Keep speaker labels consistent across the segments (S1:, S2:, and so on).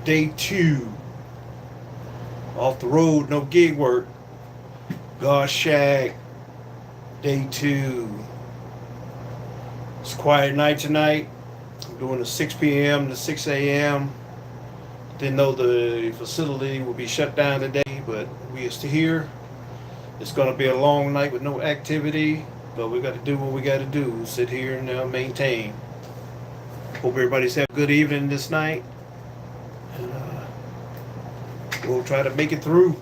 S1: Day 2. Off the road, no gig work. God Shag. Day 2. It's a quiet night tonight. I'm doing a 6 p.m. to 6 a.m. Didn't know the facility would be shut down today, but we are still here. It's going to be a long night with no activity, but we got to do what we got to do. Sit here and maintain. Hope everybody's having a good evening this night. And we'll try to make it through.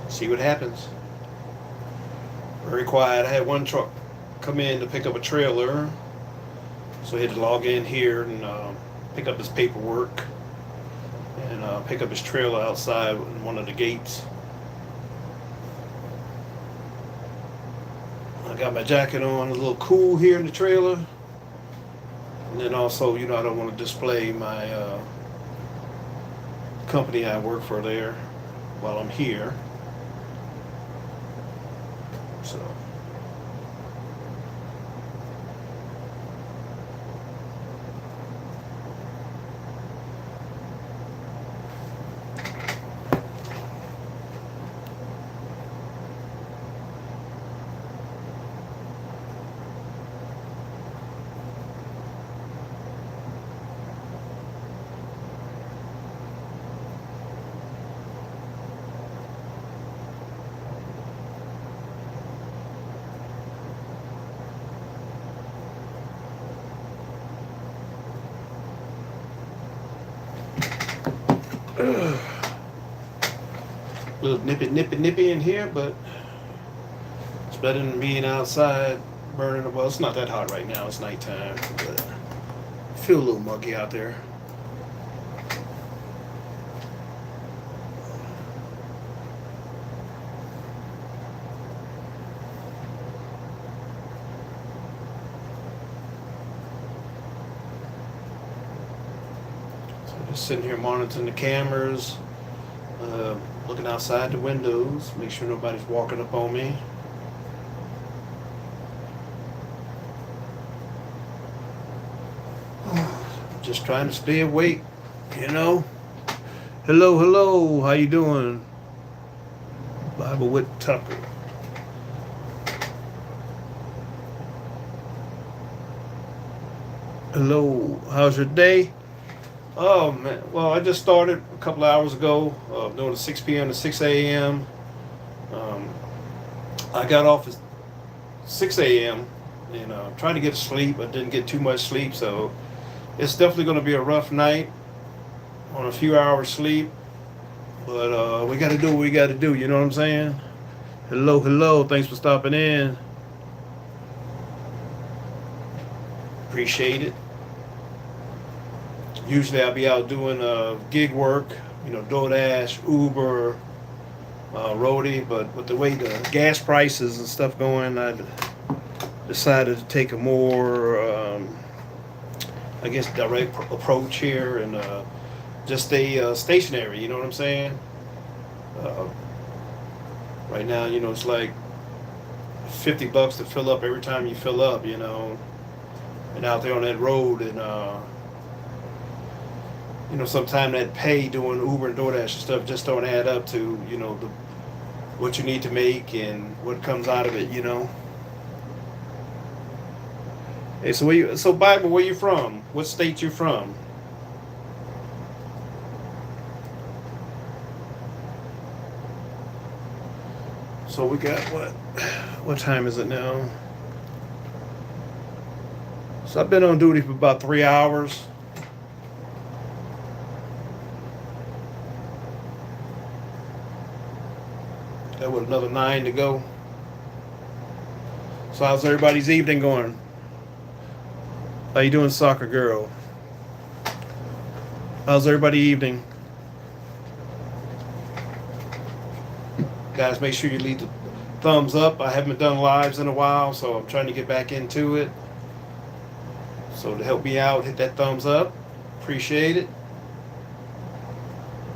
S1: See what happens. Very quiet. I had one truck come in to pick up a trailer, so he had to log in here and pick up his paperwork and pick up his trailer outside in one of the gates. I got my jacket on, a little cool here in the trailer. And then also, I don't want to display my company I work for there while I'm here. So. A little nippy in here, but it's better than being outside burning. Well, it's not that hot right now. It's nighttime, but I feel a little muggy out there. So just sitting here monitoring the cameras. Looking outside the windows, make sure nobody's walking up on me. Just trying to stay awake. Hello, how you doing? Bible with Tucker. Hello, how's your day? Oh man, well I just started a couple of hours ago, doing a 6 p.m. to 6 a.m. I got off at 6 a.m. and trying to get to sleep. I didn't get too much sleep, so it's definitely going to be a rough night on a few hours sleep. But we got to do what we got to do, you know what I'm saying? Hello, thanks for stopping in. Appreciate it. Usually I'll be out doing gig work, DoorDash, Uber, roadie, but with the way the gas prices and stuff going, I decided to take a more, direct approach here and just stay stationary, you know what I'm saying? Right now, it's like $50 to fill up every time you fill up, and out there on that road and sometimes that pay doing Uber and DoorDash and stuff just don't add up to, what you need to make and what comes out of it, Hey, so Bible, where you from? What state you from? So we got what time is it now? So I've been on duty for about 3 hours. Got another 9 to go. So how's everybody's evening going? How you doing, soccer girl? How's everybody evening? Guys, make sure you leave the thumbs up. I haven't done lives in a while, so I'm trying to get back into it. So to help me out, hit that thumbs up. Appreciate it.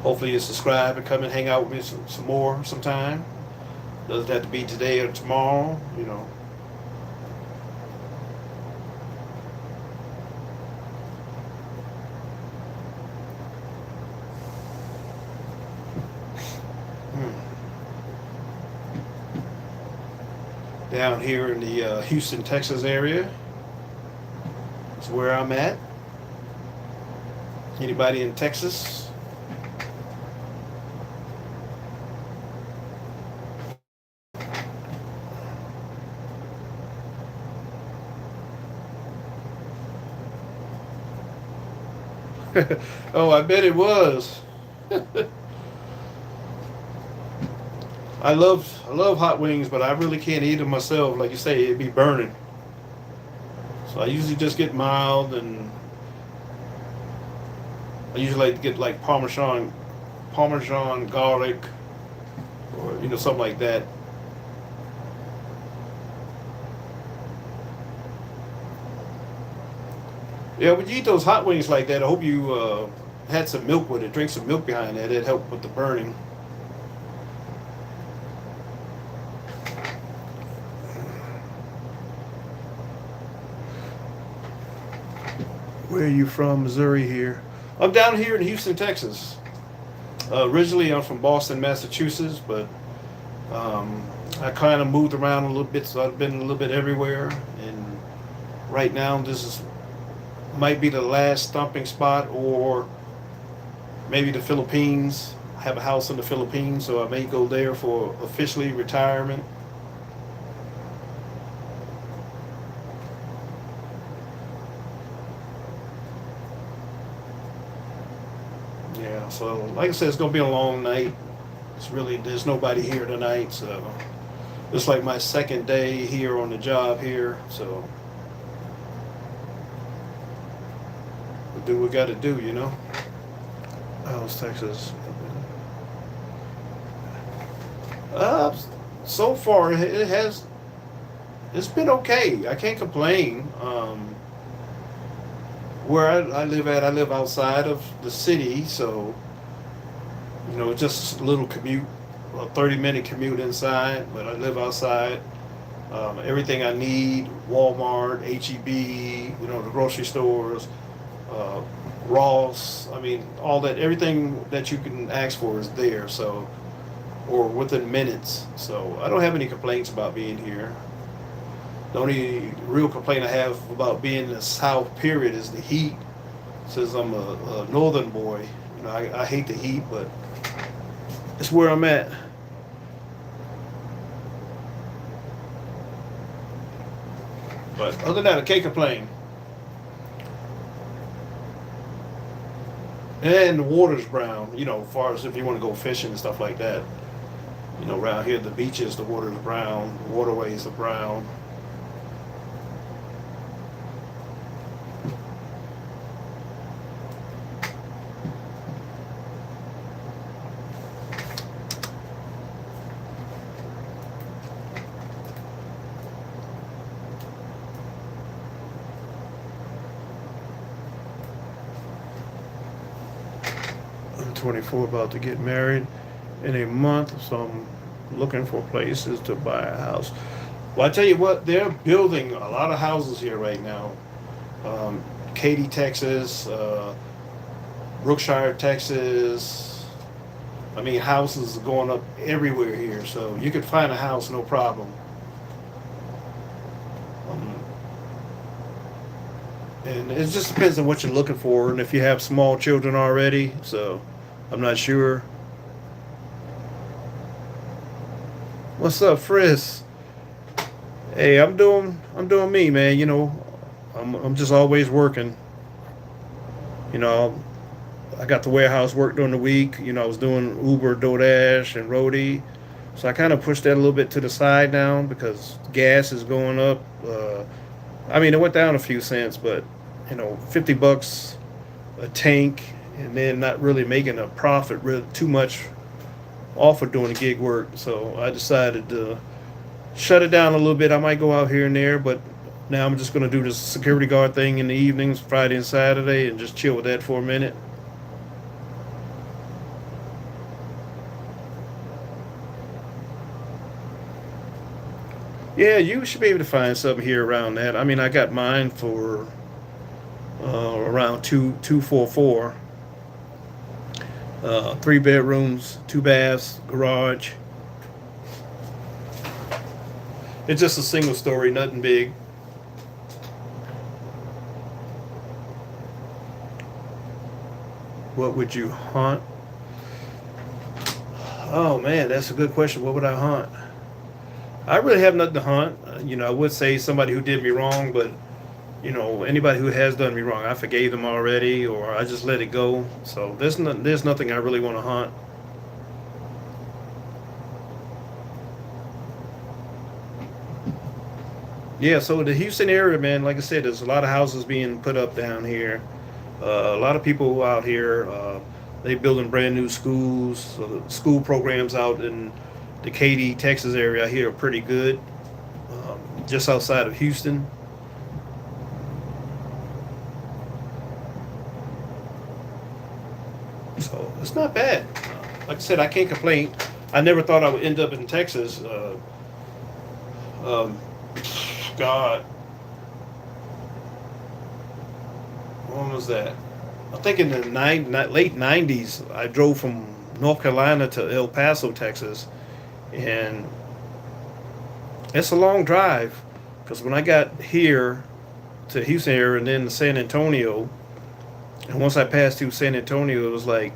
S1: Hopefully you subscribe and come and hang out with me some more sometime. Doesn't have to be today or tomorrow, down here in the Houston, Texas area. That's where I'm at. Anybody in Texas? Oh, I bet it was. I love hot wings, but I really can't eat them myself. Like you say, it'd be burning. So I usually just get mild, and I usually like to get like Parmesan garlic, or something like that. Yeah, when you eat those hot wings like that, I hope you had some milk with it. Drink some milk behind that. It help with the burning. Where are you from, Missouri? Here, I'm down here in Houston, Texas. Originally, I'm from Boston, Massachusetts, but I kind of moved around a little bit, so I've been a little bit everywhere. And right now, this is might be the last stomping spot, or maybe the Philippines. I have a house in the Philippines, so I may go there for officially retirement. Yeah, so like I said, it's gonna be a long night. There's nobody here tonight, so it's like my second day here on the job here. So we do what we got to do. How's Texas? Uh, so far it's been okay. I can't complain. Where I live at, I live outside of the city, so just a little commute, a 30-minute commute inside, but I live outside. Everything I need, Walmart, HEB, the grocery stores, uh, Ross, I mean, all that, everything that you can ask for is there, so, or within minutes. So I don't have any complaints about being here. The only real complaint I have about being in the South, period, is the heat. Since I'm a northern boy, I hate the heat, but it's where I'm at. But other than that, I can't complain. And the water's brown, as far as if you want to go fishing and stuff like that. Around here, the beaches, the water's brown, the waterways are brown. 24, about to get married in a month, so I'm looking for places to buy a house. Well, I tell you what, they're building a lot of houses here right now. Katy, Texas, Brookshire, Texas. I mean, houses are going up everywhere here, so you could find a house no problem. Um, and it just depends on what you're looking for, and if you have small children already. So I'm not sure. What's up, Frisk? Hey, I'm doing me, man. I'm just always working. You know, I got the warehouse work during the week. I was doing Uber, DoorDash, and Roadie. So I kind of pushed that a little bit to the side now because gas is going up. I mean, it went down a few cents, but $50 a tank, and then not really making a profit really too much off of doing the gig work. So I decided to shut it down a little bit. I might go out here and there, but now I'm just going to do this security guard thing in the evenings, Friday and Saturday, and just chill with that for a minute. Yeah, you should be able to find something here around that. I mean, I got mine for around 244. 3 bedrooms, 2 baths, garage. It's just a single story, nothing big. What would you hunt? Oh man, that's a good question. What would I hunt? I really have nothing to hunt. I would say somebody who did me wrong, but anybody who has done me wrong, I forgave them already, or I just let it go. So there's nothing I really want to hunt. Yeah, so the Houston area, man, like I said, there's a lot of houses being put up down here. A lot of people out here. They building brand new schools. So the school programs out in the Katy, Texas area here are pretty good. Just outside of Houston. So it's not bad. Like I said, I can't complain. I never thought I would end up in Texas. Um, God, when was that? I think in the late '90s, I drove from North Carolina to El Paso, Texas, and it's a long drive. Because when I got here to Houston area and then to San Antonio, and once I passed through San Antonio, it was like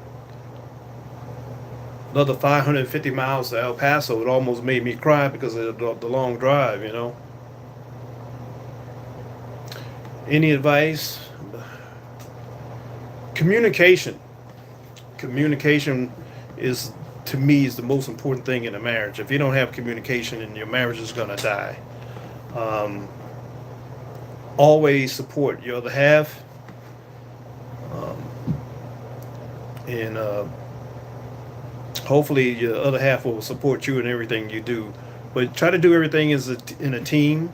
S1: another 550 miles to El Paso. It almost made me cry because of the long drive. Any advice? Communication. Communication is, to me, is the most important thing in a marriage. If you don't have communication, then your marriage is going to die. Um, Always support your other half. Um, and hopefully your other half will support you in everything you do. But try to do everything in a team,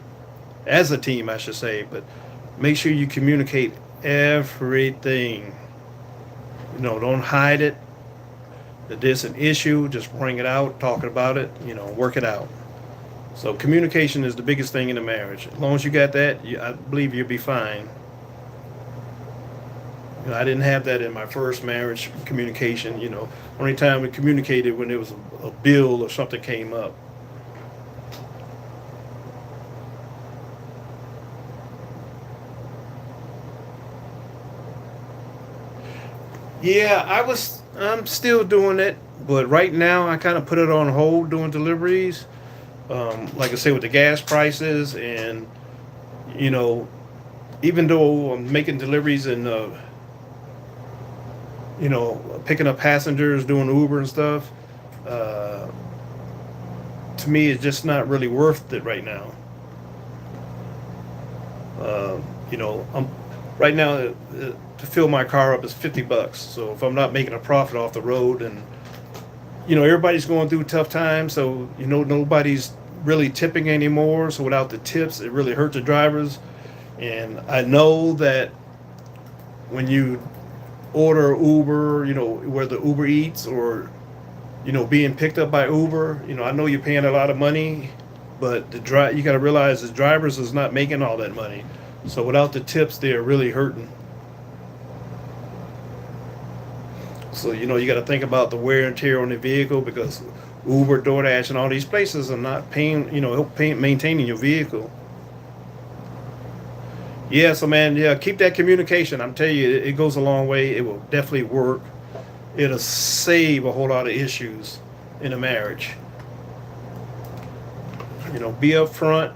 S1: as a team, I should say. But make sure you communicate everything. Don't hide it. If there's an issue, just bring it out, talk about it, work it out. So communication is the biggest thing in a marriage. As long as you got that, I believe you'll be fine. I didn't have that in my first marriage, communication. Only time we communicated when there was a bill or something came up. Yeah, I'm still doing it, but right now I kind of put it on hold doing deliveries. Like I say, with the gas prices, and you know, even though I'm making deliveries and picking up passengers, doing Uber and stuff, uh, to me it's just not really worth it right now. Uh, I'm right now to fill my car up is $50. So if I'm not making a profit off the road, and everybody's going through tough times, so nobody's really tipping anymore. So without the tips, it really hurts the drivers. And I know that when you order Uber, whether Uber Eats or being picked up by Uber, I know you're paying a lot of money, but you got to realize the drivers is not making all that money. So without the tips, they're really hurting. So you got to think about the wear and tear on the vehicle, because Uber, DoorDash, and all these places are not paying, maintaining your vehicle. Yeah, so man, yeah, keep that communication. I'm telling you, it goes a long way. It will definitely work. It'll save a whole lot of issues in a marriage. Be upfront.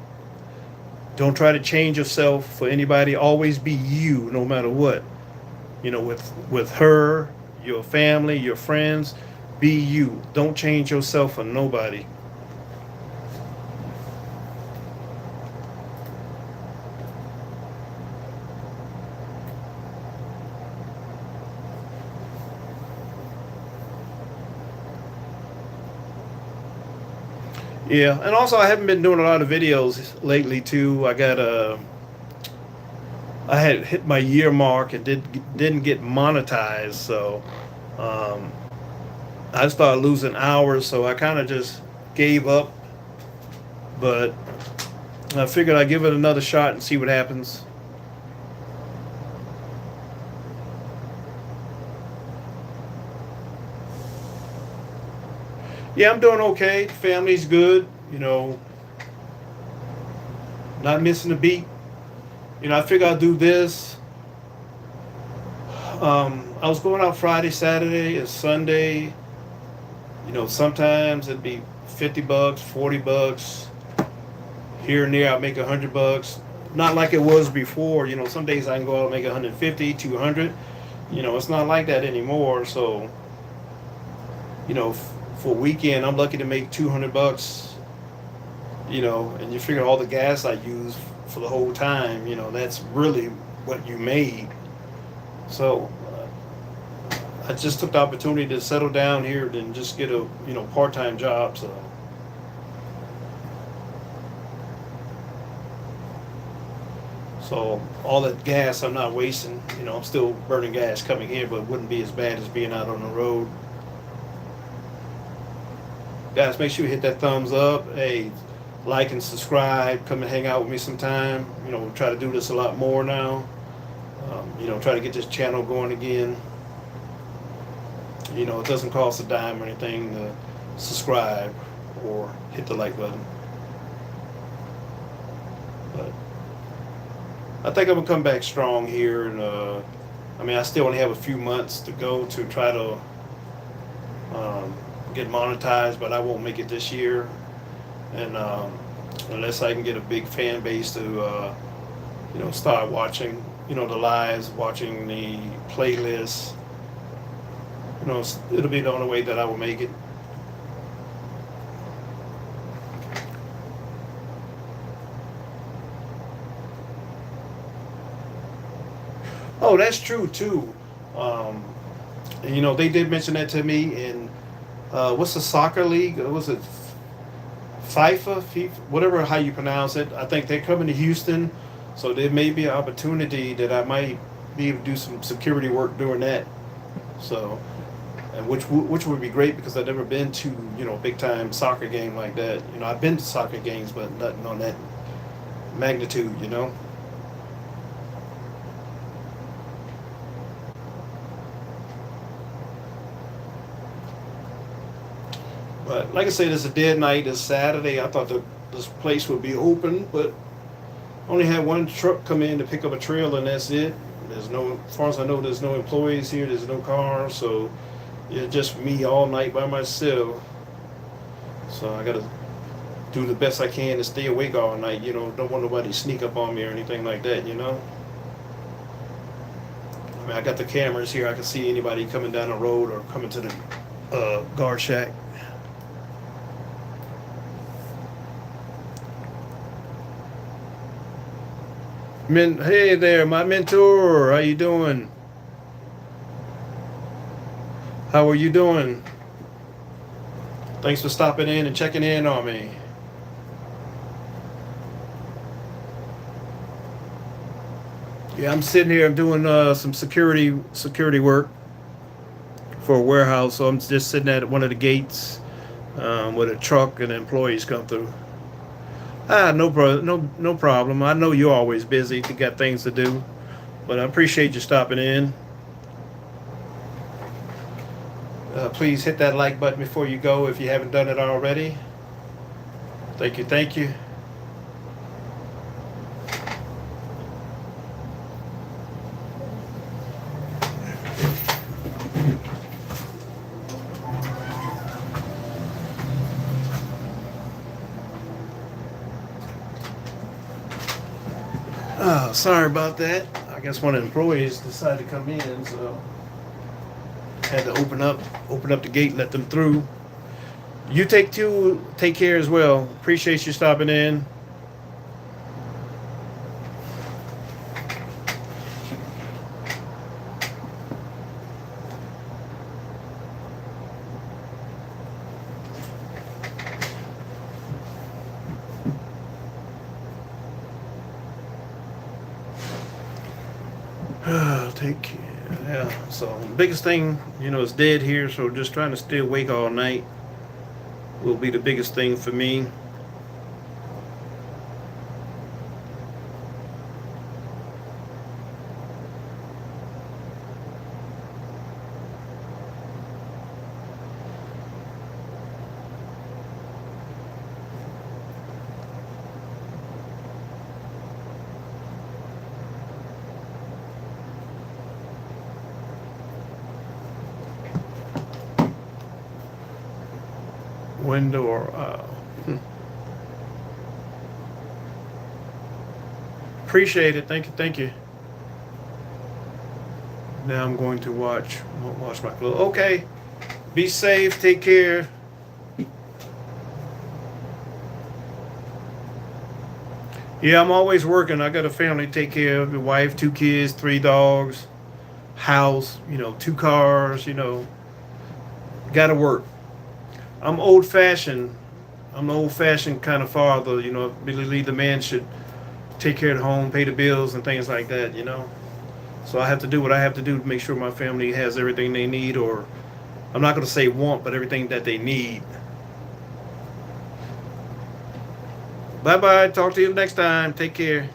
S1: Don't try to change yourself for anybody. Always be you, no matter what. With her, your family, your friends, be you. Don't change yourself for nobody. Yeah, and also I haven't been doing a lot of videos lately too. I had hit my year mark and didn't get monetized, so um, I started losing hours, so I kind of just gave up. But I figured I'd give it another shot and see what happens. Yeah, I'm doing okay. Family's good. not missing a beat. I figure I'll do this. I was going out Friday, Saturday, and Sunday. Sometimes it'd be $50, $40. Here and there, I'll make $100. Not like it was before. Some days I can go out and make 150, 200. It's not like that anymore. So, for a weekend, I'm lucky to make $200. And you figure all the gas I use for the whole time. That's really what you made. So, I just took the opportunity to settle down here and just get a part-time job. So all that gas I'm not wasting. I'm still burning gas coming here, but it wouldn't be as bad as being out on the road. Guys, make sure you hit that thumbs up. Hey, like and subscribe. Come and hang out with me sometime. We'll try to do this a lot more now. Try to get this channel going again. It doesn't cost a dime or anything to subscribe or hit the like button. But I think I'm gonna come back strong here, and I still only have a few months to go to try to get monetized, but I won't make it this year, and unless I can get a big fan base to start watching the lives, watching the playlists. It'll be the only way that I will make it. Oh, that's true too. They did mention that to me in what's the soccer league? Was it FIFA, whatever how you pronounce it? I think they're coming to Houston, so there may be an opportunity that I might be able to do some security work during that. So, and which would be great because I've never been to big time soccer game like that. I've been to soccer games, but nothing on that magnitude. But like I said, it's a dead night. It's Saturday. I thought this place would be open, but only had one truck come in to pick up a trailer, and that's it. There's no, as far as I know, there's no employees here. There's no cars, so it's just me all night by myself. So I gotta do the best I can to stay awake all night. Don't want nobody to sneak up on me or anything like that. I got the cameras here. I can see anybody coming down the road or coming to the guard shack. Hey there, my mentor. How you doing? How are you doing? Thanks for stopping in and checking in on me. Yeah, I'm sitting here. I'm doing some security work for a warehouse. So I'm just sitting at one of the gates with a truck and employees come through. No problem. I know you're always busy. You got things to do, but I appreciate you stopping in. Please hit that like button before you go if you haven't done it already. Thank you. Thank you. Oh, sorry about that. I guess one of the employees decided to come in, so had to open up the gate and let them through. You take care as well. Appreciate you stopping in. Take care. Yeah. So the biggest thing, is dead here. So just trying to stay awake all night will be the biggest thing for me. window or appreciate it. Thank you, thank you. Now I'm going to wash my clothes. Okay, be safe, take care. Yeah, I'm always working. I got a family to take care of, a wife, 2 kids, 3 dogs, house, 2 cars, gotta work. I'm old fashioned. I'm an old fashioned kind of father, believe the man should take care of the home, pay the bills and things like that. So I have to do what I have to do to make sure my family has everything they need, or I'm not going to say want, but everything that they need. Bye bye. Talk to you next time. Take care.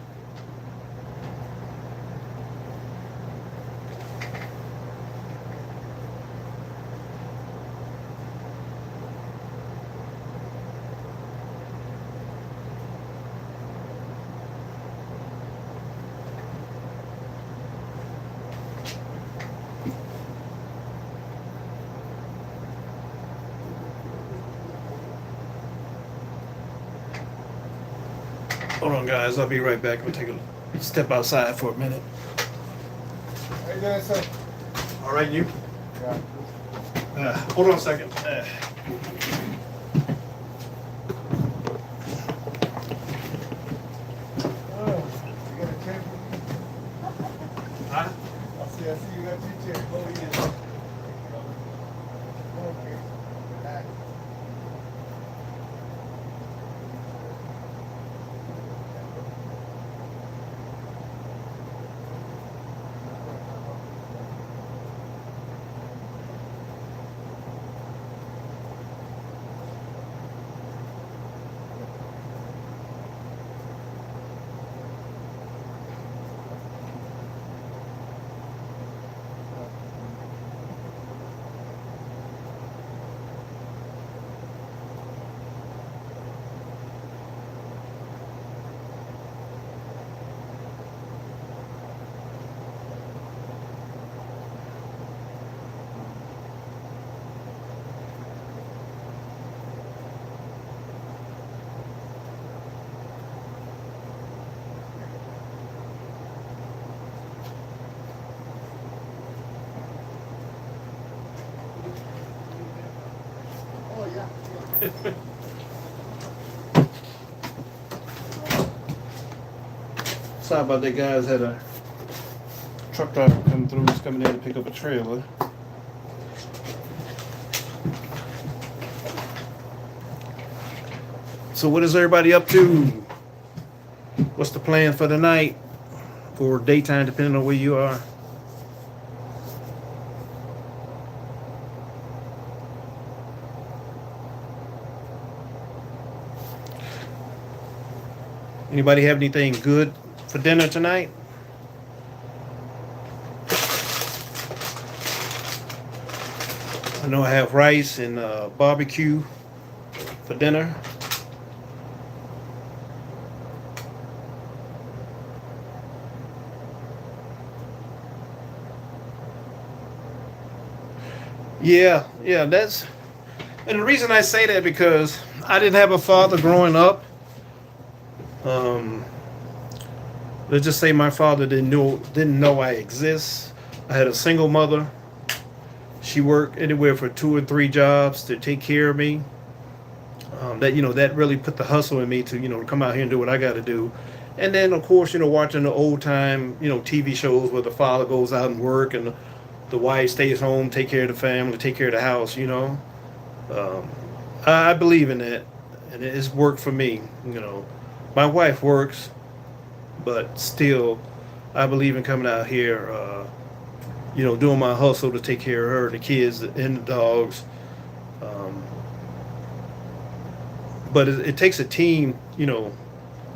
S1: Hold on, guys. I'll be right back. I'm going to take a step outside for a minute.
S2: How you doing, sir?
S1: All right, you?
S2: Yeah.
S1: Hold on a second.
S2: Oh, you got a chair for me?
S1: Huh?
S2: I see you got 2 chairs. Oh, yeah. Okay. Back. Oh, yeah.
S1: Sorry about that, guys. Had a truck driver come through. He's coming in to pick up a trailer. So what is everybody up to? What's the plan for the night? Or daytime, depending on where you are. Anybody have anything good for dinner tonight? I know I have rice and barbecue for dinner. Yeah, that's, and the reason I say that because I didn't have a father growing up. Let's just say my father didn't know I exist. I had a single mother. She worked anywhere for 2 or 3 jobs to take care of me. That really put the hustle in me to come out here and do what I got to do. And then of course watching the old time TV shows where the father goes out and work and the wife stays home, take care of the family, take care of the house. I believe in that, and it's worked for me. My wife works, but still, I believe in coming out here, doing my hustle to take care of her, the kids, and the dogs. But it takes a team.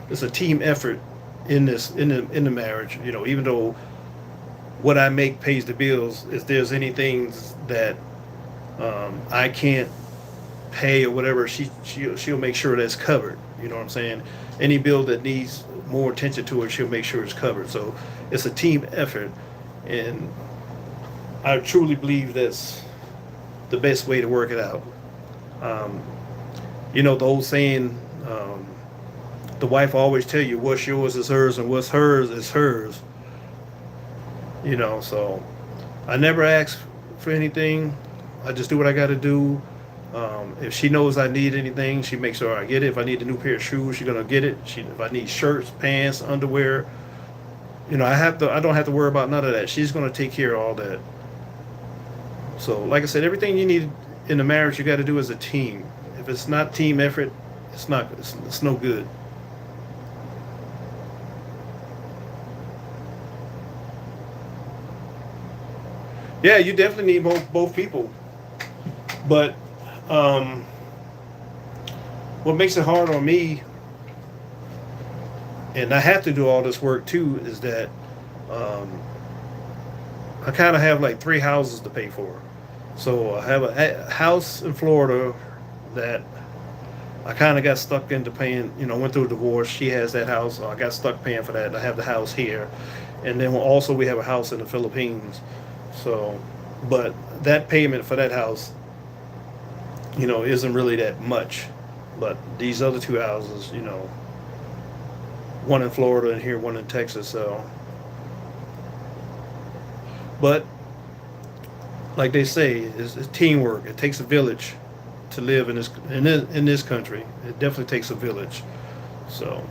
S1: It's a team effort in the marriage. Even though what I make pays the bills, if there's anything that I can't pay or whatever, she'll make sure that's covered. You know what I'm saying? Any bill that needs more attention to it, she'll make sure it's covered. So it's a team effort, and I truly believe that's the best way to work it out. You know the old saying, the wife always tell you what's yours is hers and what's hers is hers. You know, so I never ask for anything. I just do what I got to do. If she knows I need anything, she makes sure I get it. If I need a new pair of shoes, she's gonna get it. If I need shirts, pants, underwear, you know, I don't have to worry about none of that. She's gonna take care of all that. So, like I said, everything you need in a marriage, you got to do as a team. If it's not team effort, it's no good. Yeah, you definitely need both people. But um, what makes it hard on me, and I have to do all this work too, is that um, I kind of have like three houses to pay for. So I have a house in Florida that I kind of got stuck into paying. You know, went through a divorce. She has that house. So I got stuck paying for that. I have the house here, and then also we have a house in the Philippines. So, but that payment for that house, you know, isn't really that much. But these other two houses, you know, one in Florida and here one in Texas. So, but like they say, it's teamwork. It takes a village to live in this country. It definitely takes a village. So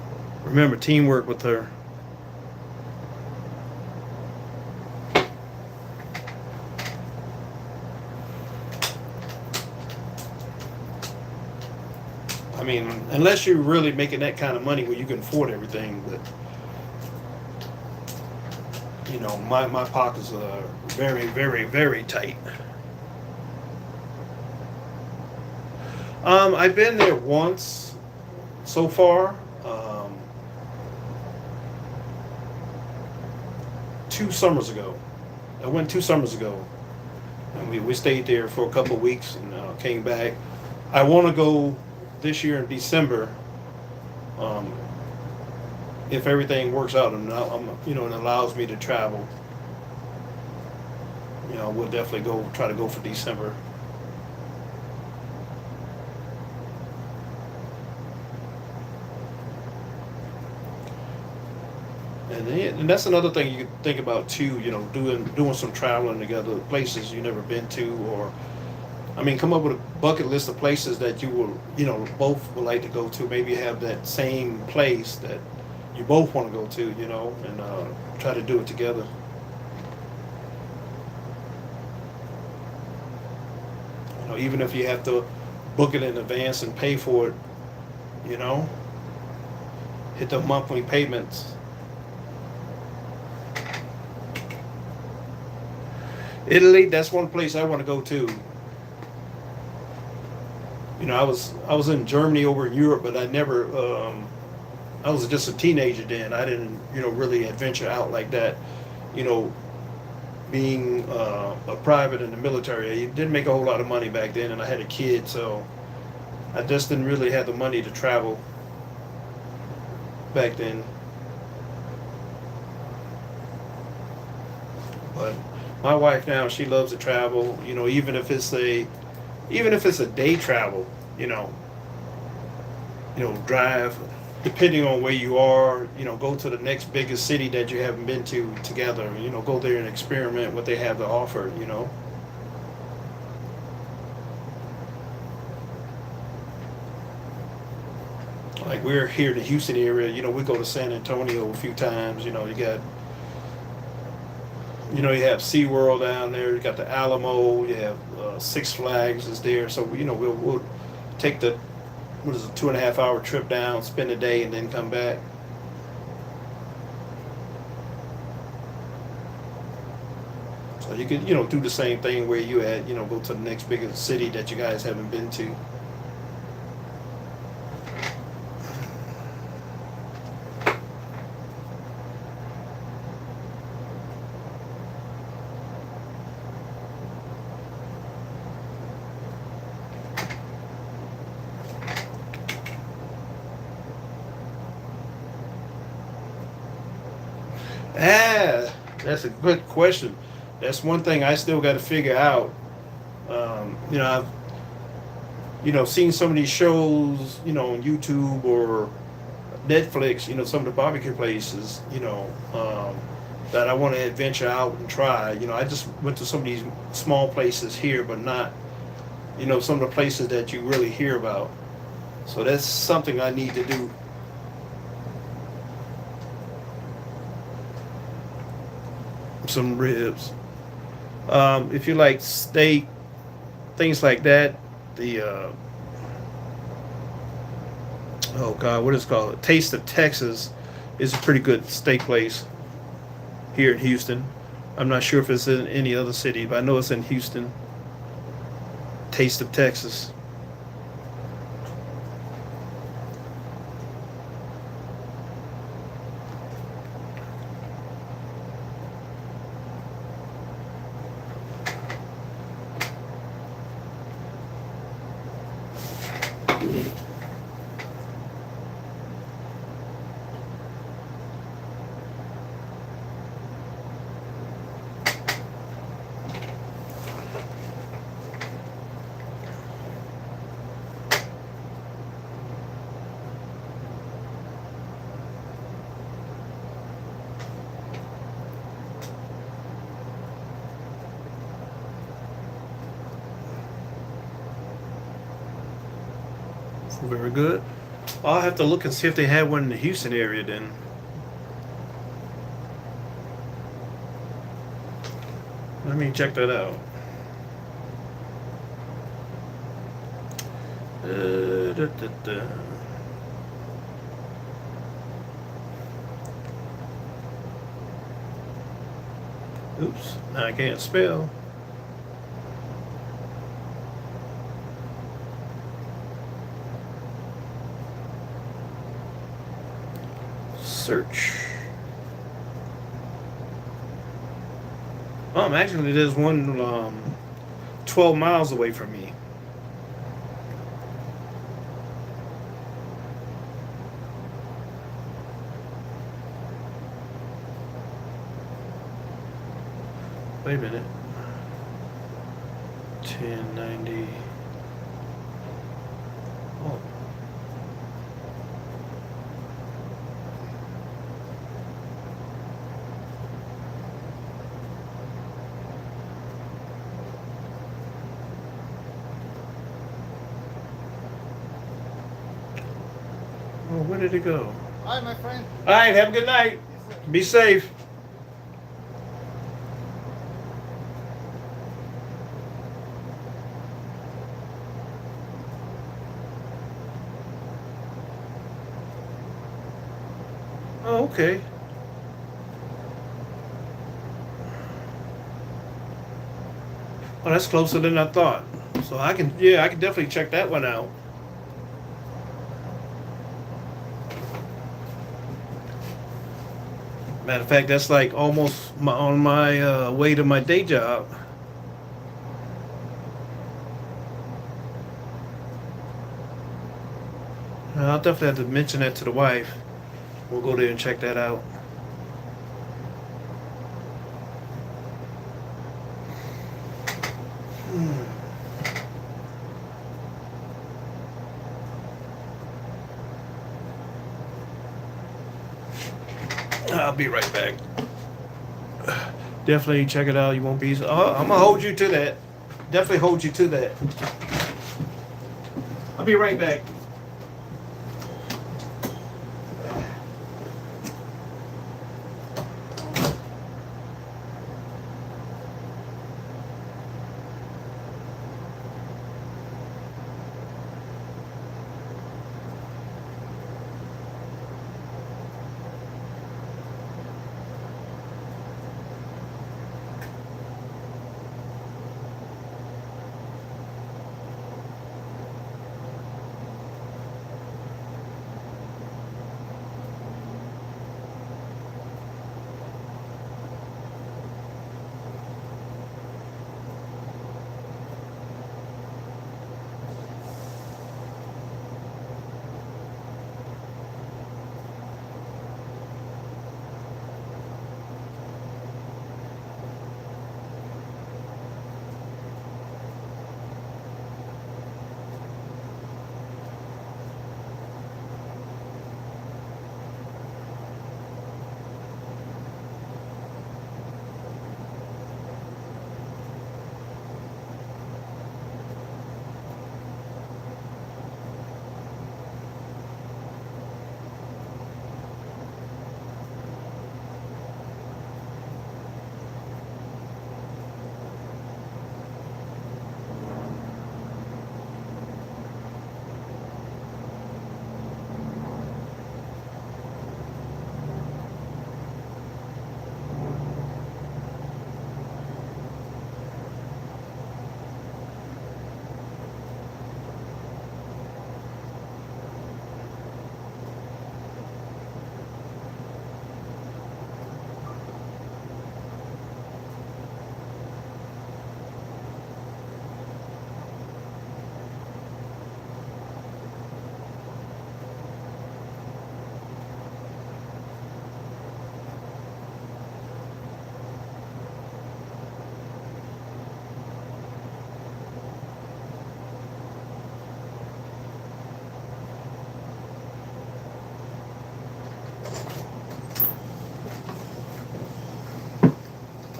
S1: remember, teamwork with her. I mean, unless you're really making that kind of money where you can afford everything, but you know, my pockets are very, very, very tight. I've been there once so far. 2 summers ago. I went 2 summers ago, and we stayed there for a couple of weeks and came back. I want to go this year in December, um, if everything works out and you know, it allows me to travel. You know, we'll definitely try to go for December. And that's another thing you could think about too. You know, doing some traveling together, places you never been to, or I mean, come up with a bucket list of places that you will, you know, both would like to go to. Maybe have that same place that you both want to go to, you know, and try to do it together. You know, even if you have to book it in advance and pay for it, you know, hit the monthly payments. Italy, that's one place I want to go to. You know, I was in Germany over in Europe, but I never. I was just a teenager then. I didn't, you know, really adventure out like that. You know, being a private in the military, I didn't make a whole lot of money back then, and I had a kid, so I just didn't really have the money to travel back then. But my wife now, she loves to travel. You know, even if it's a day travel, you know, drive, depending on where you are, you know, go to the next biggest city that you haven't been to together, you know, go there and experiment what they have to offer, you know. Like we're here in the Houston area, you know, we go to San Antonio a few times, you know, you have SeaWorld down there, you got the Alamo, you have Six Flags is there, so, you know, we'll take the, what is it, 2.5 hour trip down, spend a day, and then come back. So you could, you know, do the same thing where you at, you know, go to the next biggest city that you guys haven't been to. Ah, that's a good question. That's one thing I still got to figure out. You know, Seeing some of these shows, on YouTube or Netflix, some of the barbecue places, that I want to venture out and try. I just went to some of these small places here, but not, some of the places that you really hear about. So that's something I need to do. Some ribs. If you like steak, things like that, the oh God, what is it called? Taste of Texas is a pretty good steak place here in Houston. I'm not sure if it's in any other city, but I know it's in Houston. Taste of Texas. Very good. I'll have to look and see if they have one in the Houston area then. Let me check that out. Da, da, da. Oops, now I can't spell. Search. Actually, there's one 12 miles away from me. Wait a minute. 1090. Oh. Oh, where did it go?
S2: Hi, my friend.
S1: All right, have a good night.
S2: Yes, sir.
S1: Be safe. Oh, okay. Oh, that's closer than I thought. So I can definitely check that one out. Matter of fact, that's like almost on my way to my day job. I'll definitely have to mention that to the wife. We'll go there and check that out. I'll be right back. Definitely check it out. You won't be. Oh, I'm gonna hold you to that. Definitely hold you to that. I'll be right back.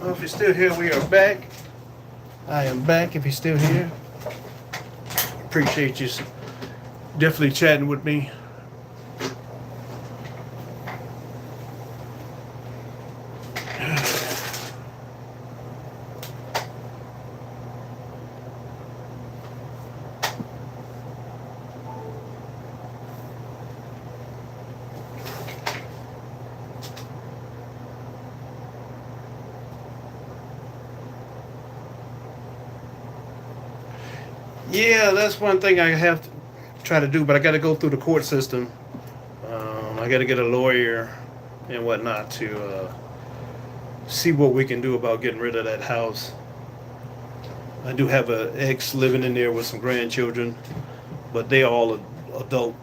S1: Well, if you're still here, we are back. I am back. If you're still here, appreciate you definitely chatting with me. Yeah, that's one thing I have to try to do, but I got to go through the court system. I got to get a lawyer and whatnot to see what we can do about getting rid of that house. I do have an ex living in there with some grandchildren, but they all adult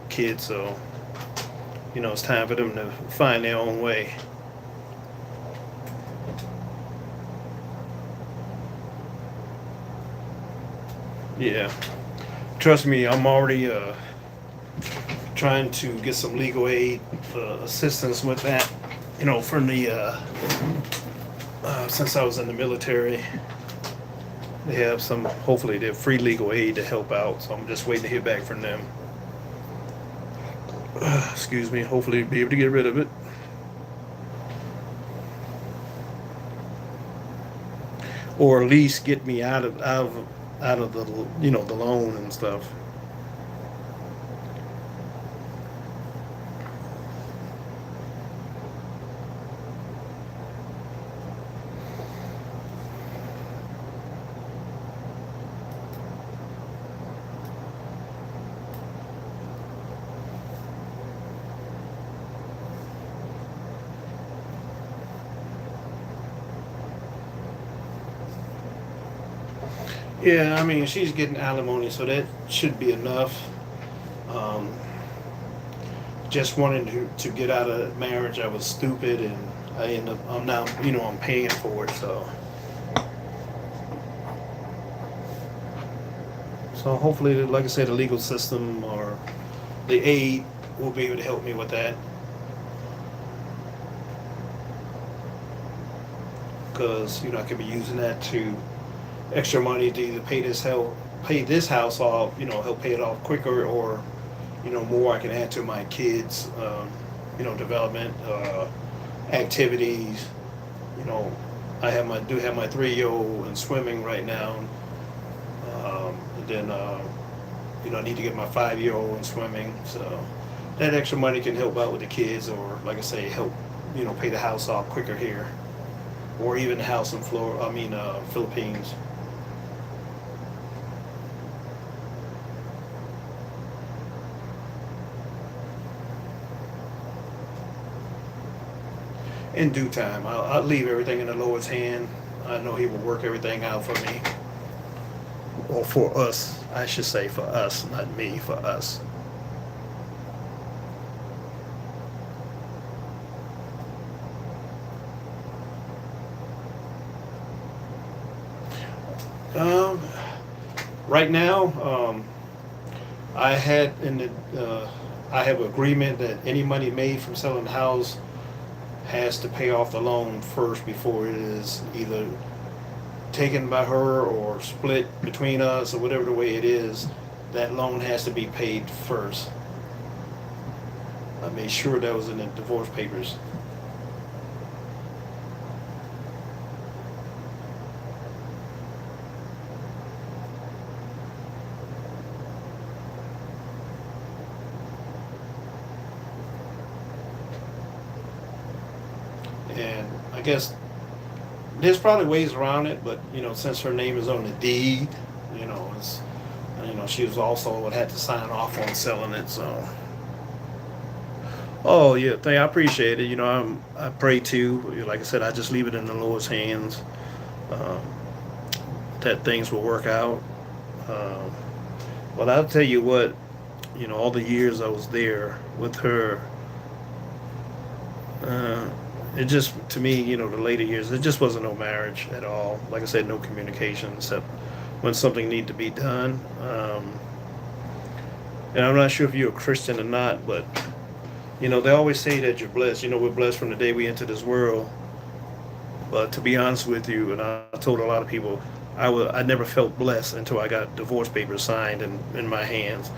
S1: kids, so it's time for them to find their own way. Yeah, trust me, I'm already trying to get some legal aid assistance with that. From the since I was in the military, they have some. Hopefully, they have free legal aid to help out. So I'm just waiting to hear back from them. Excuse me. Hopefully, be able to get rid of it. Or at least get me out of the the loan and stuff. Yeah, I mean she's getting alimony, so that should be enough. Um, just wanted to get out of marriage. I was stupid, and I'm now I'm paying for it. So hopefully, like I said, the legal system or the aid will be able to help me with that. Because I could be using that to extra money to either pay this house off, help pay it off quicker, or more I can add to my kids, development activities. You know, do have my 3-year-old in swimming right now, and then I need to get my 5-year-old in swimming. So that extra money can help out with the kids, or like I say, help pay the house off quicker here, or even the house in Florida. I mean, Philippines. In due time, I'll leave everything in the Lord's hand. I know He will work everything out for me, or for us. I should say for us, not me, for us. Um, right now, I had I have agreement that any money made from selling the house has to pay off the loan first before it is either taken by her or split between us, or whatever the way it is. That loan has to be paid first. I made sure that was in the divorce papers. And I guess there's probably ways around it, but since her name is on the deed, it's she was also would have to sign off on selling it. So, oh yeah, I appreciate it. I pray too. Like I said, I just leave it in the Lord's hands. Um, that things will work out. Um, but I'll tell you what, all the years I was there with her. Uh, it just, to me, the later years, it just wasn't no marriage at all. Like I said, no communication except when something needed to be done. And I'm not sure if you're a Christian or not, but they always say that you're blessed. We're blessed from the day we entered this world. But to be honest with you, and I told a lot of people, I never felt blessed until I got divorce papers signed in my hands.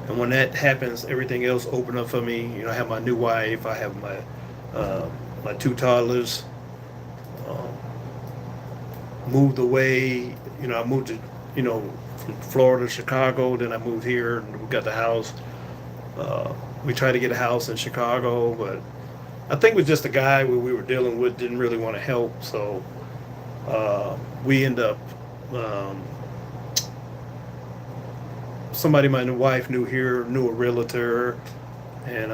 S1: And when that happens, everything else opened up for me. You know, I have my new wife, I have my two toddlers. Um, moved away. You know, I moved to, you know, from Florida to Chicago. Then I moved here, and we got the house. Uh, we tried to get a house in Chicago, but I think it was just the guy we were dealing with didn't really want to help. So we end up. Um, Somebody my new wife knew here knew a realtor, and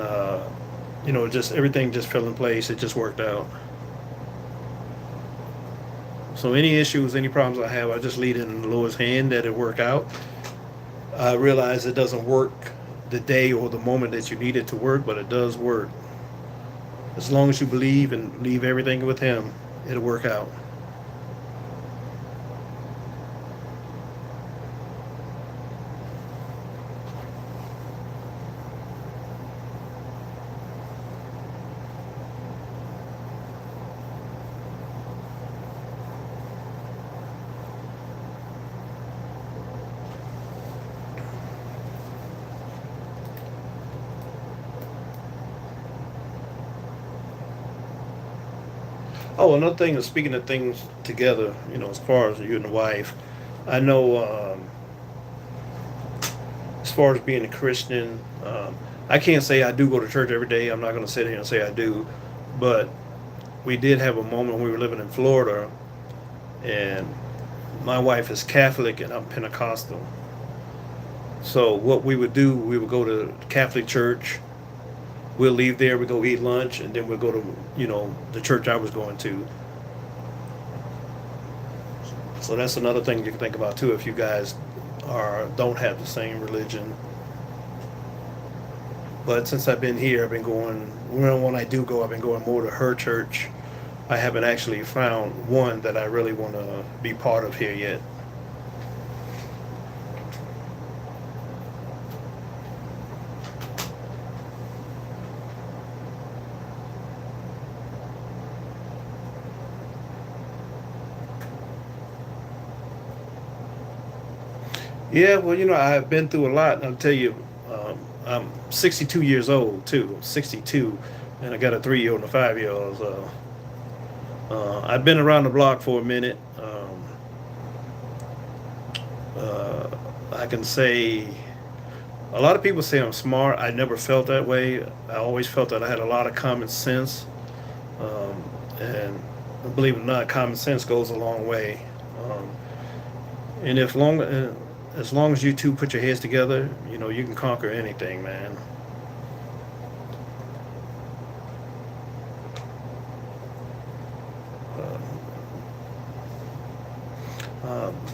S1: you know, just everything just fell in place. It just worked out. So any issues, any problems I have, I just leave it in the Lord's hand that it work out. I realize it doesn't work the day or the moment that you need it to work, but it does work. As long as you believe and leave everything with Him, it'll work out. Oh, another thing is speaking of things together, you know, as far as you and the wife, I know as far as being a Christian, I can't say I do go to church every day. I'm not going to sit here and say I do, but we did have a moment when we were living in Florida, and my wife is Catholic and I'm Pentecostal. So what we would do, we would go to Catholic church. We'll leave there, we go eat lunch, and then we'll go to, you know, the church I was going to. So that's another thing you can think about too if you guys don't have the same religion. But since I've been here, I've been going, well, when I do go, I've been going more to her church. I haven't actually found one that I really want to be part of here yet. Yeah, well, you know, I've been through a lot, and I'll tell you, I'm 62 years old too. I'm 62, and I got a 3-year-old and a 5-year-old. So I've been around the block for a minute. Uh, I can say a lot of people say I'm smart. I never felt that way. I always felt that I had a lot of common sense, um, and believe it or not, common sense goes a long way. Um, and if long as long as you two put your heads together, you know, you can conquer anything, man.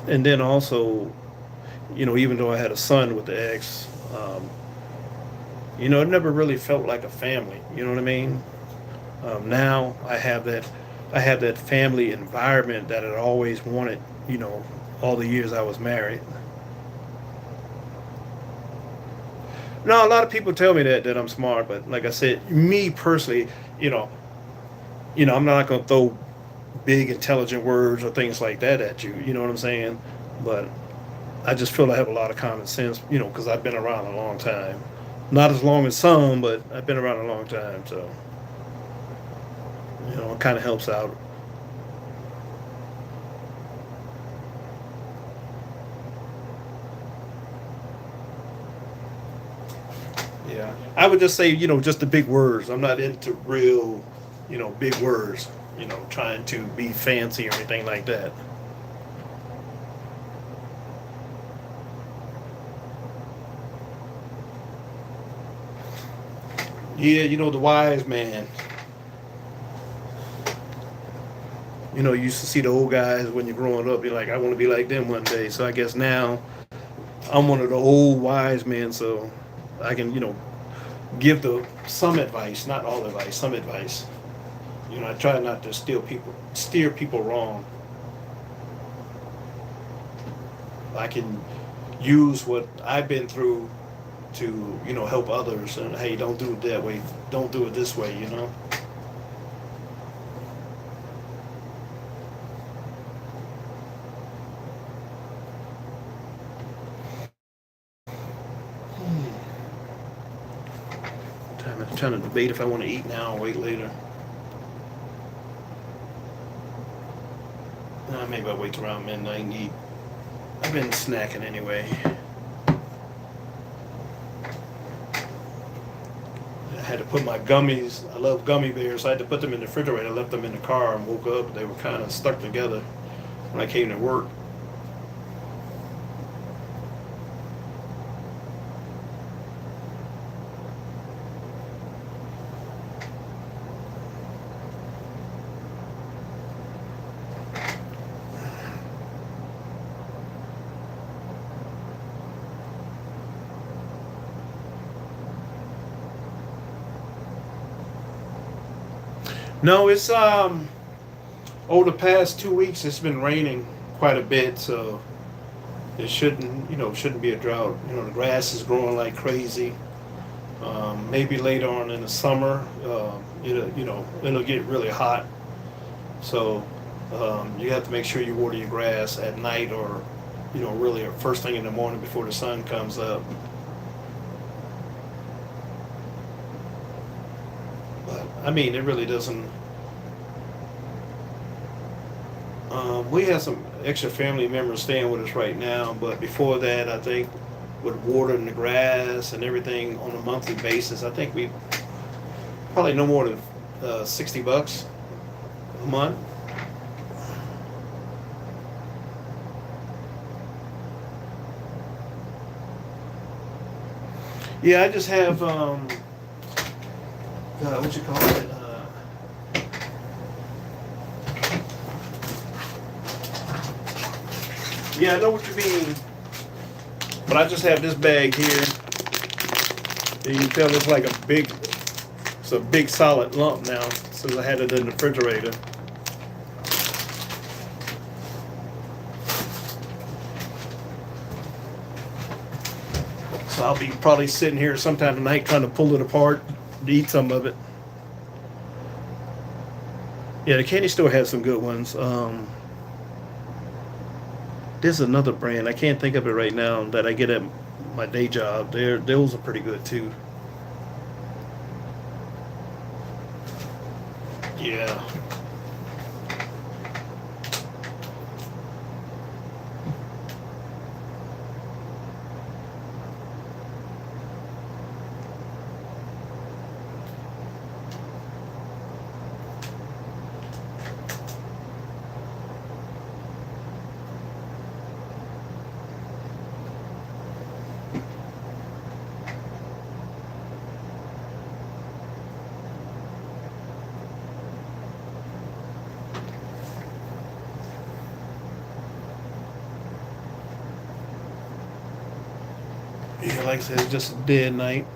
S1: And then also, you know, even though I had a son with the ex, you know, it never really felt like a family. You know what I mean? Now I have that family environment that I always wanted. You know, all the years I was married. No, a lot of people tell me that I'm smart, but like I said, me personally, you know, I'm not gonna throw big intelligent words or things like that at you. You know what I'm saying? But I just feel I have a lot of common sense, you know, because I've been around a long time. Not as long as some, but I've been around a long time, so you know, it kind of helps out. Yeah, I would just say, you know, just the big words. I'm not into real, you know, big words. You know, trying to be fancy or anything like that. Yeah, you know, the wise man. You know, you used to see the old guys when you're growing up. You're like, I want to be like them one day. So I guess now I'm one of the old wise men. So I can, you know, give the some advice, not all advice, some advice. You know, I try not to steer people wrong. I can use what I've been through to, you know, help others. And hey, don't do it that way. Don't do it this way. You know. trying to debate if I want to eat now or wait later. Maybe I'll wait around midnight and eat. I've been snacking anyway. I had to put my gummies. I love gummy bears. So I had to put them in the refrigerator. I left them in the car and woke up. They were kind of stuck together when I came to work. No, it's over the past 2 weeks it's been raining quite a bit, so it shouldn't be a drought. The grass is growing like crazy. Maybe later on in the summer, it'll get really hot. So you have to make sure you water your grass at night or really first thing in the morning before the sun comes up. I mean, it really doesn't. We have some extra family members staying with us right now, but before that, I think with watering the grass and everything on a monthly basis, I think we probably no more than $60 a month. Yeah, I just have what you call it? Yeah, I know what you mean. But I just have this bag here. You can tell it's a big solid lump now since I had it in the refrigerator. So I'll be probably sitting here sometime tonight trying to pull it apart to eat some of it. Yeah, the candy store has some good ones. There's another brand, I can't think of it right now, that I get at my day job. Those are pretty good too. Yeah. Yeah, like I said, it's just a dead night.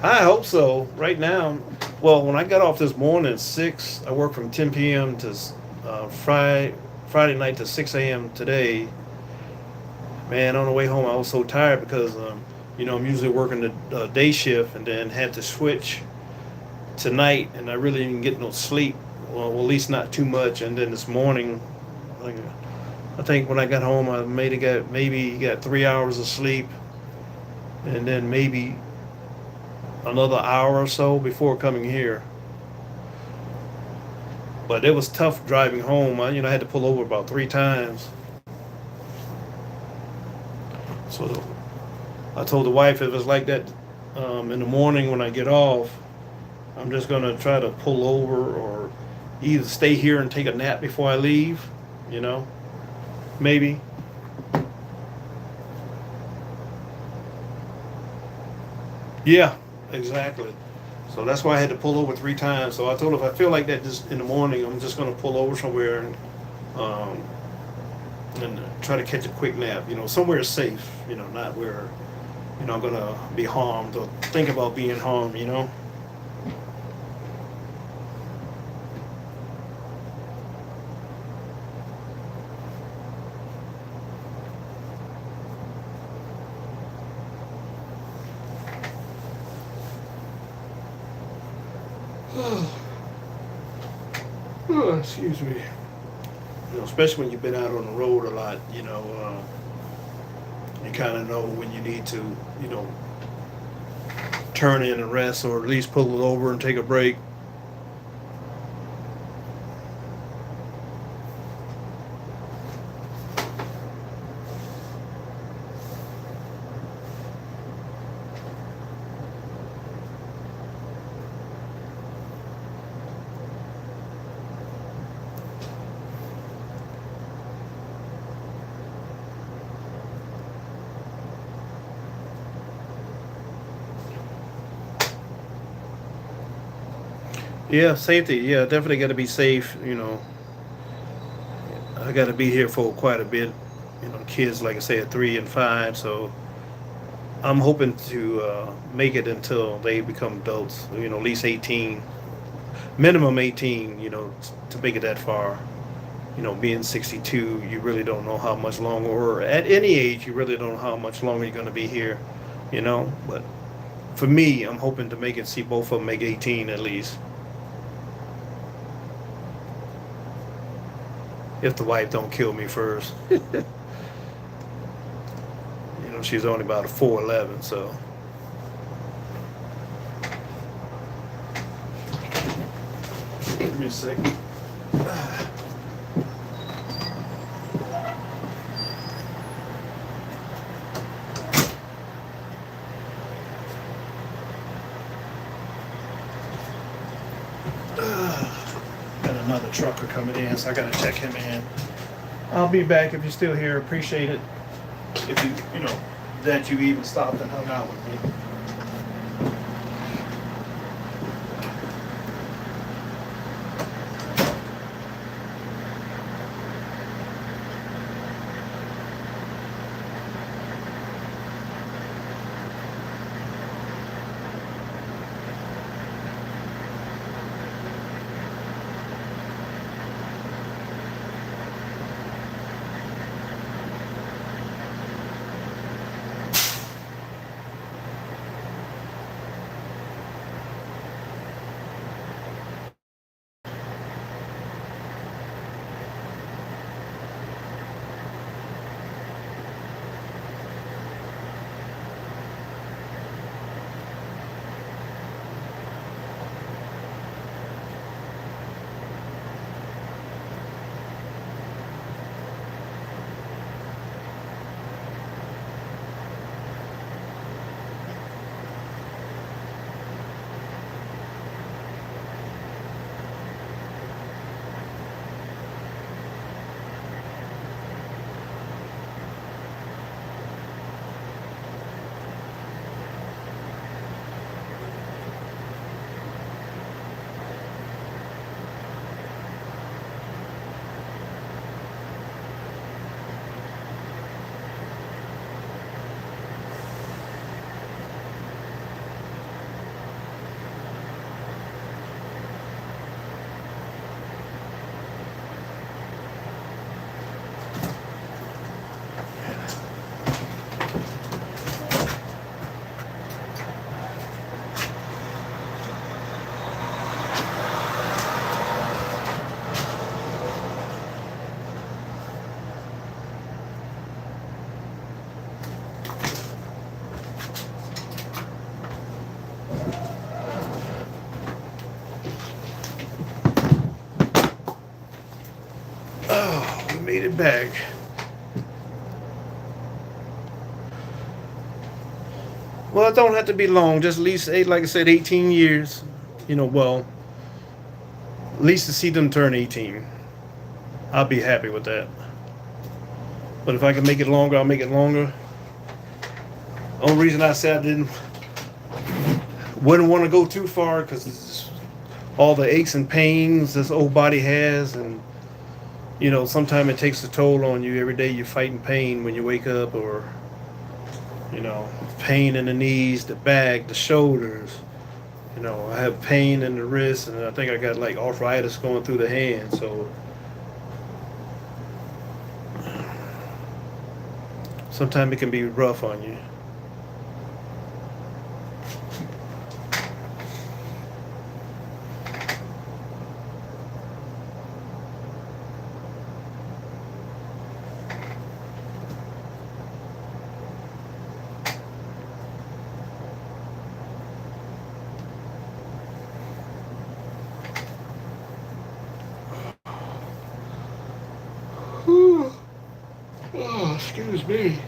S1: I hope so. Right now, well, when I got off this morning at 6, I worked from 10 p.m. to Friday night to 6 a.m. today. Man, on the way home, I was so tired because, I'm usually working the day shift and then had to switch tonight, and I really didn't get no sleep. Well, at least not too much. And then this morning, I think when I got home, I maybe got 3 hours of sleep, and then maybe another hour or so before coming here. But it was tough driving home. I had to pull over about 3 times. So I told the wife if it's like that in the morning when I get off, I'm just gonna try to pull over or either stay here and take a nap before I leave. Maybe. Yeah, exactly. So that's why I had to pull over 3 times. So I told her if I feel like that just in the morning, I'm just going to pull over somewhere and try to catch a quick nap. Somewhere safe. Not where I'm going to be harmed or think about being harmed. Oh, excuse me. Especially when you've been out on the road a lot, you kind of know when you need to, turn in and rest, or at least pull it over and take a break. Yeah, safety. Yeah, definitely got to be safe. I got to be here for quite a bit. Kids, like I said, 3 and 5. So I'm hoping to make it until they become adults. At least 18, minimum 18. To make it that far. Being 62, you really don't know how much longer, or at any age, you really don't know how much longer you're going to be here. But for me, I'm hoping to make it. See both of them make 18 at least. If the wife don't kill me first. She's only about a 4'11", so. Give me a second. Got another trucker coming in, so I gotta check him in. I'll be back if you're still here. Appreciate it. If that you even stopped and hung out with me. Oh, we made it back. Well, it don't have to be long. Just at least like I said, 18 years. Well, at least to see them turn 18. I'll be happy with that. But if I can make it longer, I'll make it longer. Only reason I said wouldn't want to go too far because all the aches and pains this old body has, and sometimes it takes a toll on you. Every day you're fighting pain when you wake up, or pain in the knees, the back, the shoulders. I have pain in the wrist, and I think I got like arthritis going through the hand. So sometimes it can be rough on you. Excuse me.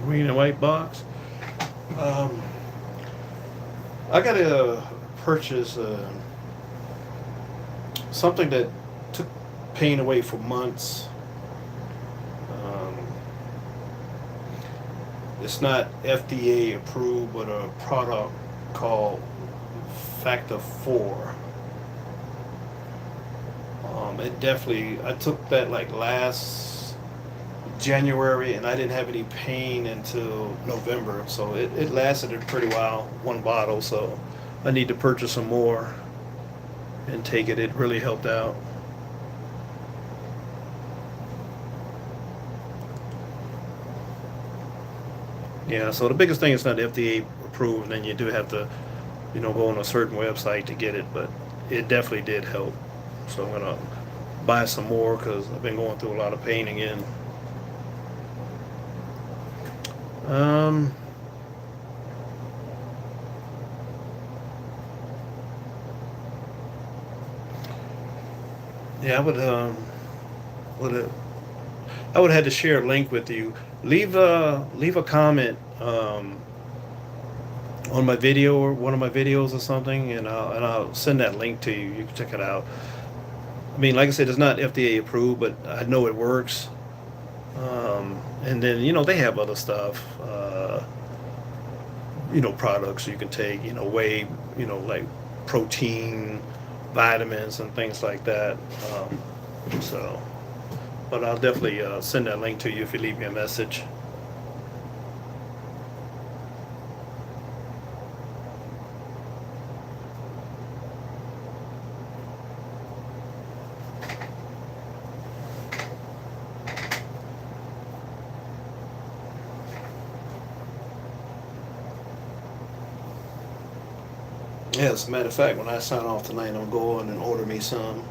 S1: Green and white box. Um, I gotta purchase something that took pain away for months. Um, it's not FDA approved, but a product called Factor 4. It definitely, I took that like last January and I didn't have any pain until November. So it lasted a pretty while, one bottle. So I need to purchase some more and take it. It really helped out. Yeah, so the biggest thing is not FDA approved, and then you do have to, go on a certain website to get it, but it definitely did help. So I'm gonna buy some more because I've been going through a lot of pain again. Um, yeah, would have, I would have had to share a link with you. Leave a comment on my video or one of my videos or something, and I'll send that link to you. You can check it out. I mean, like I said, it's not FDA approved, but I know it works. And then they have other stuff, products you can take, whey, like protein, vitamins, and things like that. So, but I'll definitely send that link to you if you leave me a message. Yeah, as a matter of fact, when I sign off tonight, I'm gonna go in and order me some.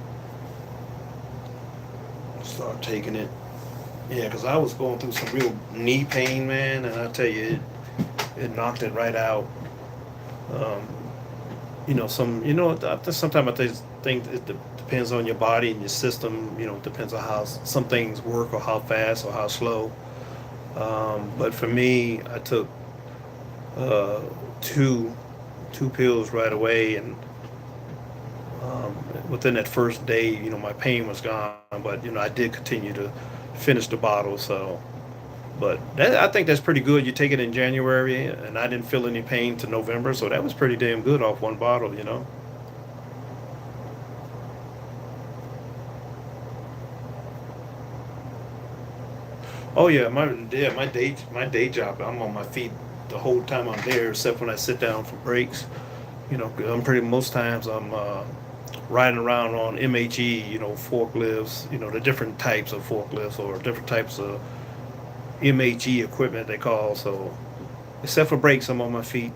S1: Start taking it. Yeah, because I was going through some real knee pain, man, and I tell you, it knocked it right out. Um, sometimes I think it depends on your body and your system. It depends on how some things work or how fast or how slow. But for me, I took uh, two two pills right away, and within that first day, my pain was gone. But I did continue to finish the bottle. So, but I think that's pretty good. You take it in January, and I didn't feel any pain to November, so that was pretty damn good off one bottle. Oh yeah, my day job. I'm on my feet the whole time I'm there, except when I sit down for breaks. 'Cause I'm pretty most times I'm riding around on MHE, forklifts, the different types of forklifts or different types of MHE equipment they call. So except for breaks, I'm on my feet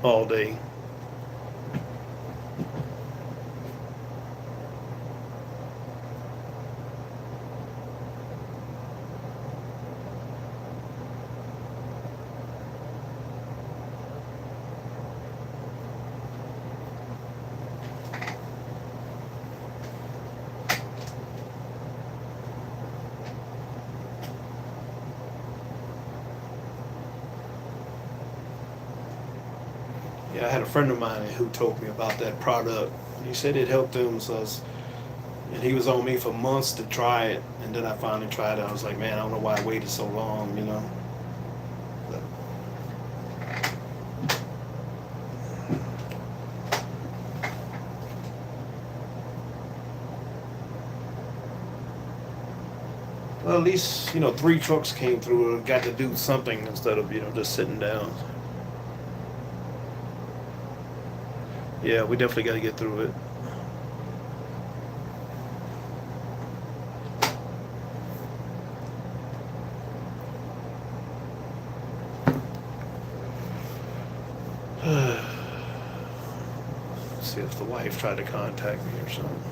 S1: all day. Yeah, I had a friend of mine who told me about that product. He said it helped him, and he was on me for months to try it, and then I finally tried it. I was like, man, I don't know why I waited so long. But, well, at least 3 trucks came through and got to do something instead of just sitting down. Yeah, we definitely got to get through it. see if the wife tried to contact me or something.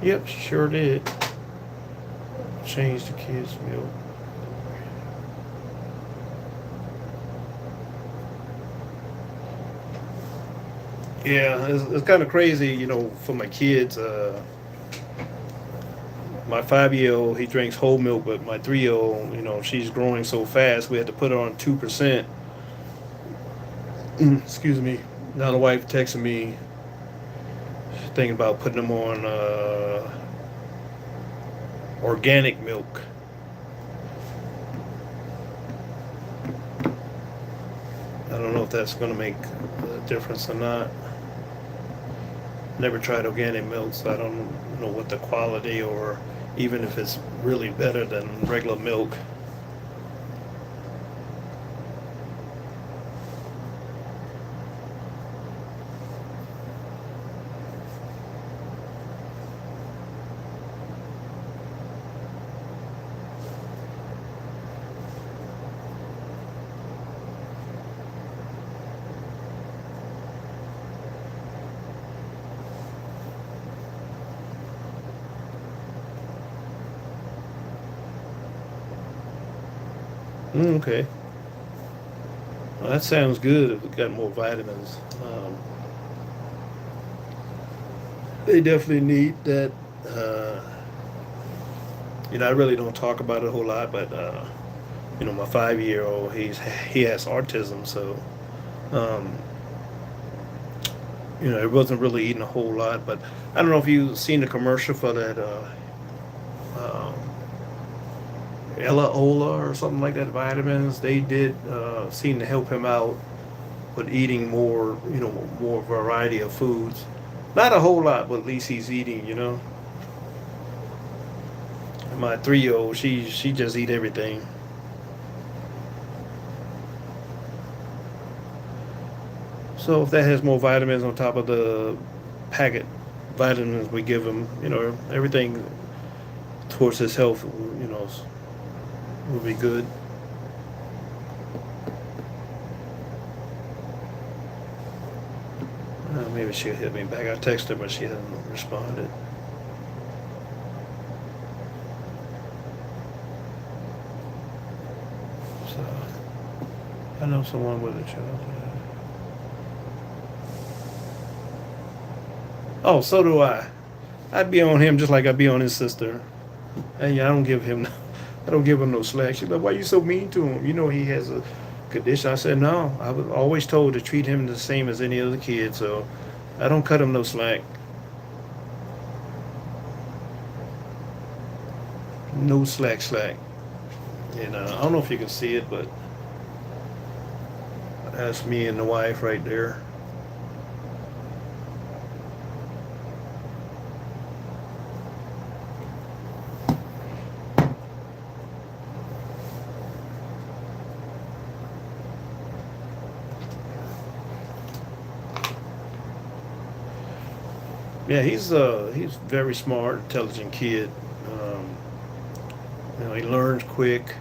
S1: Yep, she sure did. Change the kids' milk. Yeah, it's kind of crazy, for my kids. My 5-year-old, he drinks whole milk, but my 3-year-old, she's growing so fast, we had to put her on 2%. Excuse me. Now the wife texted me, she's thinking about putting them on organic milk. I don't know if that's going to make a difference or not. Never tried organic milk, so I don't know what the quality or even if it's really better than regular milk. Okay. Well, that sounds good if we got more vitamins. They definitely need that. Uh, I really don't talk about it a whole lot, but my 5-year-old, he has autism, so um, it wasn't really eating a whole lot. But I don't know if you've seen the commercial for that um, Ella Ola or something like that. Vitamins they did seem to help him out with eating more, more variety of foods. Not a whole lot, but at least he's eating. My 3-year-old, she just eat everything. So if that has more vitamins on top of the packet vitamins we give him, everything towards his health, will be good. Maybe she'll hit me back. I texted her, but she hasn't responded. So I know someone with a child. Oh, so do I. I'd be on him just like I'd be on his sister. And yeah, I don't give him no slack. She's like, why you so mean to him? He has a condition. I said, no. I was always told to treat him the same as any other kid, so I don't cut him no slack. No slack. I don't know if you can see it, but that's me and the wife right there. Yeah, he's very smart, intelligent kid. Um, he learns quick.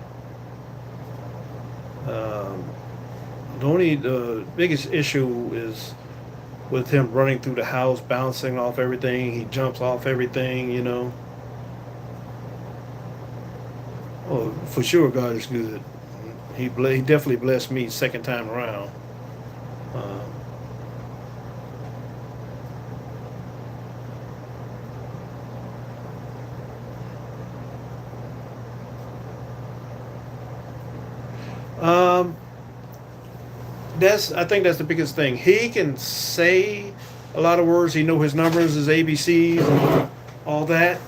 S1: Um, the biggest issue is with him running through the house, bouncing off everything. He jumps off everything. Oh, for sure, God is good. He definitely blessed me second time around. Uh, um, I think that's the biggest thing. He can say a lot of words. He know his numbers, his ABCs, and all that.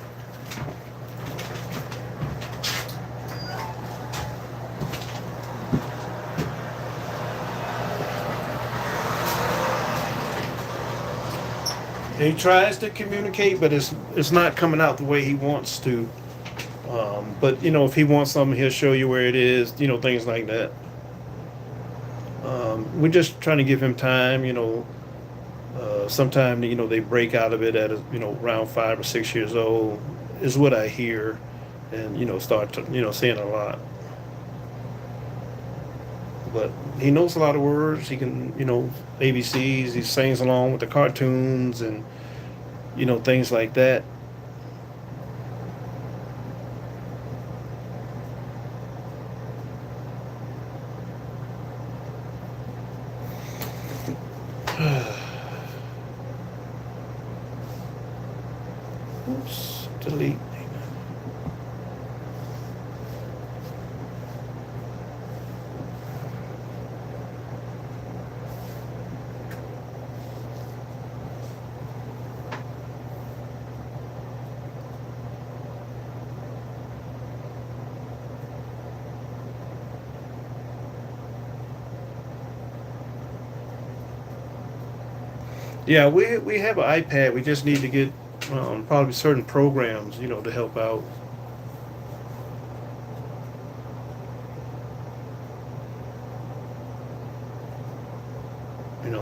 S1: He tries to communicate, but it's not coming out the way he wants to. But if he wants something, he'll show you where it is. Things like that. We're just trying to give him time. Sometimes they break out of it at around 5 or 6 years old, is what I hear. and start to, saying a lot. But he knows a lot of words. He can, ABCs. He sings along with the cartoons and things like that. Oops, delete. Yeah, we have an iPad. We just need to get probably certain programs, to help out.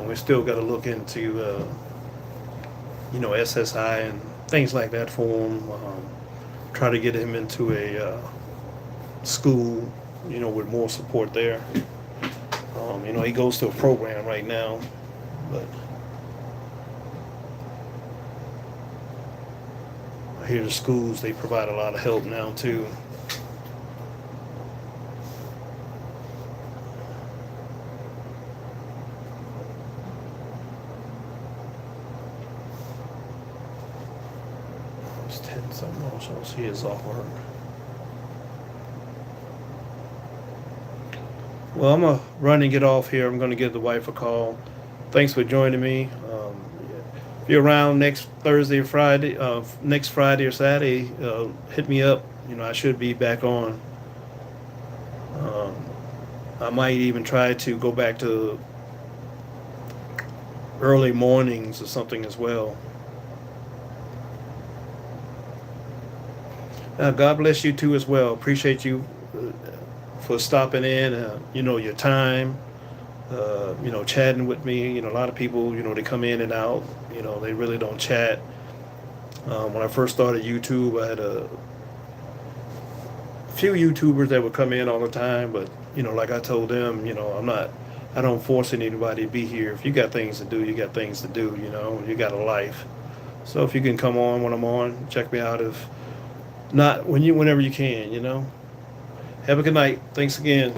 S1: We still got to look into, SSI and things like that for him. Try to get him into a school, with more support there. He goes to a program right now, but I hear the schools, they provide a lot of help now too. It's 10 something else. He is off work. Well, I'm gonna run and get off here. I'm gonna give the wife a call. Thanks for joining me. If you're around next Thursday or Friday, next Friday or Saturday, hit me up. I should be back on. Um, I might even try to go back to early mornings or something as well. God bless you too as well. Appreciate you for stopping in. Your time. Chatting with me. A lot of people, they come in and out. They really don't chat. When I first started YouTube, I had a few YouTubers that would come in all the time, but like I told them, I don't force anybody to be here. If you got things to do, you got things to do. You got a life. So if you can come on when I'm on, check me out. If not, whenever you can. Have a good night. Thanks again.